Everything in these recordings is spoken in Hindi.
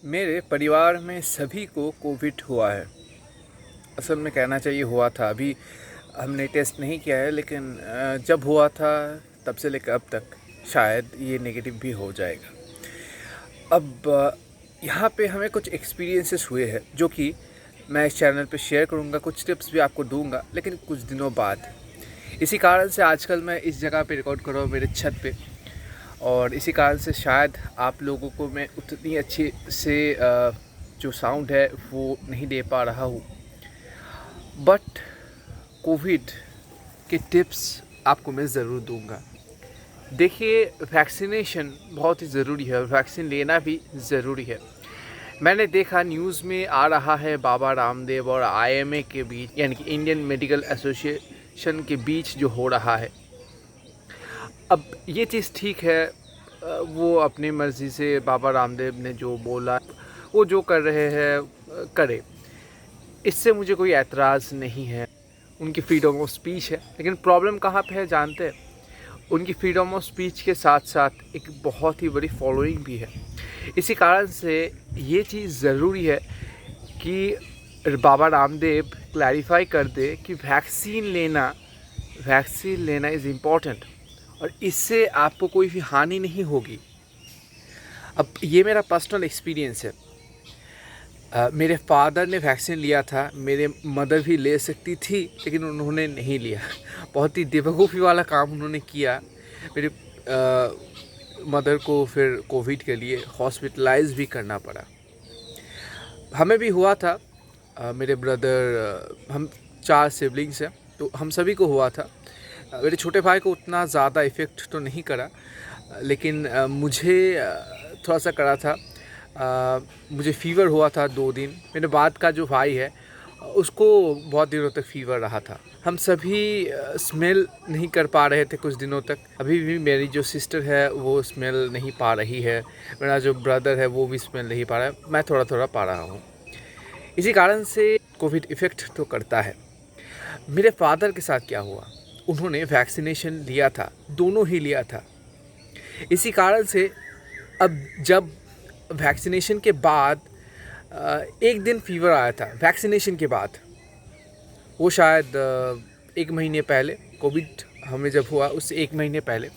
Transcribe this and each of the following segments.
मेरे परिवार में सभी को कोविड हुआ है। असल में कहना चाहिए हुआ था। अभी हमने टेस्ट नहीं किया है, लेकिन जब हुआ था तब से लेकर अब तक शायद ये नेगेटिव भी हो जाएगा। अब यहाँ पे हमें कुछ एक्सपीरियंसेस हुए हैं जो कि मैं इस चैनल पे शेयर करूँगा, कुछ टिप्स भी आपको दूँगा, लेकिन कुछ दिनों बाद। इसी कारण से आजकल मैं इस जगह पे रिकॉर्ड कर रहा हूँ, मेरे छत पे, और इसी कारण से शायद आप लोगों को मैं उतनी अच्छी से जो साउंड है वो नहीं दे पा रहा हूँ। बट कोविड के टिप्स आपको मैं ज़रूर दूंगा। देखिए, वैक्सीनेशन बहुत ही ज़रूरी है और वैक्सीन लेना भी ज़रूरी है। मैंने देखा न्यूज़ में आ रहा है बाबा रामदेव और IMA के बीच, यानी कि इंडियन मेडिकल एसोसिएशन के बीच जो हो रहा है। अब ये चीज़ ठीक है, वो अपनी मर्ज़ी से बाबा रामदेव ने जो बोला वो जो कर रहे हैं करे, इससे मुझे कोई एतराज़ नहीं है। उनकी फ्रीडम ऑफ स्पीच है, लेकिन प्रॉब्लम कहाँ पे है जानते हैं? उनकी फ्रीडम ऑफ स्पीच के साथ साथ एक बहुत ही बड़ी फॉलोइंग भी है। इसी कारण से ये चीज़ ज़रूरी है कि बाबा रामदेव क्लैरिफाई कर दे कि वैक्सीन लेना इज़ इम्पॉर्टेंट और इससे आपको कोई भी हानि नहीं होगी। अब ये मेरा पर्सनल एक्सपीरियंस है। मेरे फादर ने वैक्सीन लिया था, मेरे मदर भी ले सकती थी लेकिन उन्होंने नहीं लिया। बहुत ही बेवकूफ़ी वाला काम उन्होंने किया। मेरे मदर को फिर कोविड के लिए हॉस्पिटलाइज भी करना पड़ा। हमें भी हुआ था। मेरे ब्रदर, हम 4 सिबलिंग्स हैं, तो हम सभी को हुआ था। मेरे छोटे भाई को उतना ज़्यादा इफ़ेक्ट तो नहीं करा, लेकिन मुझे थोड़ा सा करा था। मुझे फ़ीवर हुआ था 2 दिन। मेरे बाद का जो भाई है उसको बहुत दिनों तक फ़ीवर रहा था। हम सभी स्मेल नहीं कर पा रहे थे कुछ दिनों तक। अभी भी मेरी जो सिस्टर है वो स्मेल नहीं पा रही है, मेरा जो ब्रदर है वो भी स्मेल नहीं पा रहा है, मैं थोड़ा थोड़ा पा रहा हूँ। इसी कारण से कोविड इफ़ेक्ट तो करता है। मेरे फादर के साथ क्या हुआ, उन्होंने वैक्सीनेशन लिया था, दोनों ही लिया था। इसी कारण से अब जब वैक्सीनेशन के बाद एक दिन फ़ीवर आया था, वैक्सीनेशन के बाद, वो शायद 1 महीने पहले, कोविड हमें जब हुआ उससे 1 महीने पहले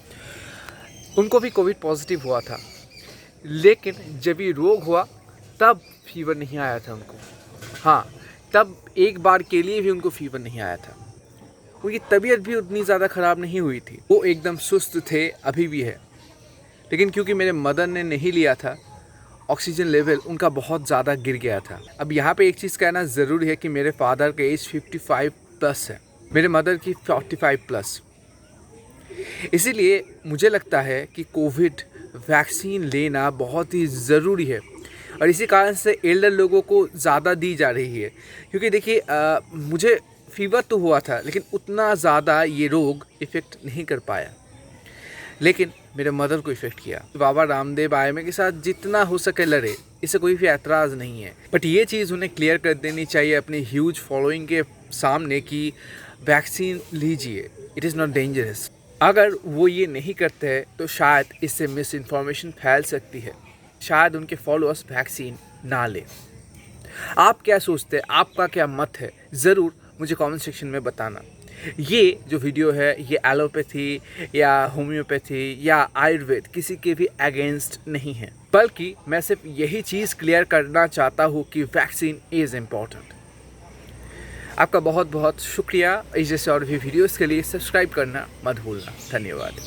उनको भी कोविड पॉजिटिव हुआ था। लेकिन जब ये रोग हुआ तब फ़ीवर नहीं आया था उनको। हाँ, तब एक बार के लिए भी उनको फ़ीवर नहीं आया था। उनकी तबीयत भी उतनी ज़्यादा ख़राब नहीं हुई थी, वो एकदम सुस्त थे, अभी भी है। लेकिन क्योंकि मेरे मदर ने नहीं लिया था, ऑक्सीजन लेवल उनका बहुत ज़्यादा गिर गया था। अब यहाँ पे एक चीज़ कहना ज़रूरी है कि मेरे फादर का एज 55 प्लस है, मेरे मदर की 45 प्लस। इसीलिए मुझे लगता है कि कोविड वैक्सीन लेना बहुत ही ज़रूरी है और इसी कारण से एल्डर लोगों को ज़्यादा दी जा रही है। क्योंकि देखिए, मुझे फ़ीवर तो हुआ था लेकिन उतना ज़्यादा ये रोग इफ़ेक्ट नहीं कर पाया, लेकिन मेरे मदर को इफ़ेक्ट किया। बाबा रामदेव IMA के साथ जितना हो सके लड़े, इससे कोई भी एतराज़ नहीं है। बट ये चीज़ उन्हें क्लियर कर देनी चाहिए अपनी ह्यूज फॉलोइंग के सामने कि वैक्सीन लीजिए, इट इज़ नॉट डेंजरस। अगर वो ये नहीं करते हैं तो शायद इससे मिस इन्फॉर्मेशन फैल सकती है, शायद उनके फॉलोअर्स वैक्सीन ना लें। आप क्या सोचते हैं, आपका क्या मत है, ज़रूर मुझे कमेंट सेक्शन में बताना। ये जो वीडियो है ये एलोपैथी या होम्योपैथी या आयुर्वेद किसी के भी अगेंस्ट नहीं है, बल्कि मैं सिर्फ यही चीज़ क्लियर करना चाहता हूँ कि वैक्सीन इज़ इम्पॉर्टेंट। आपका बहुत बहुत शुक्रिया। इस जैसे और भी वीडियोस के लिए सब्सक्राइब करना मत भूलना। धन्यवाद।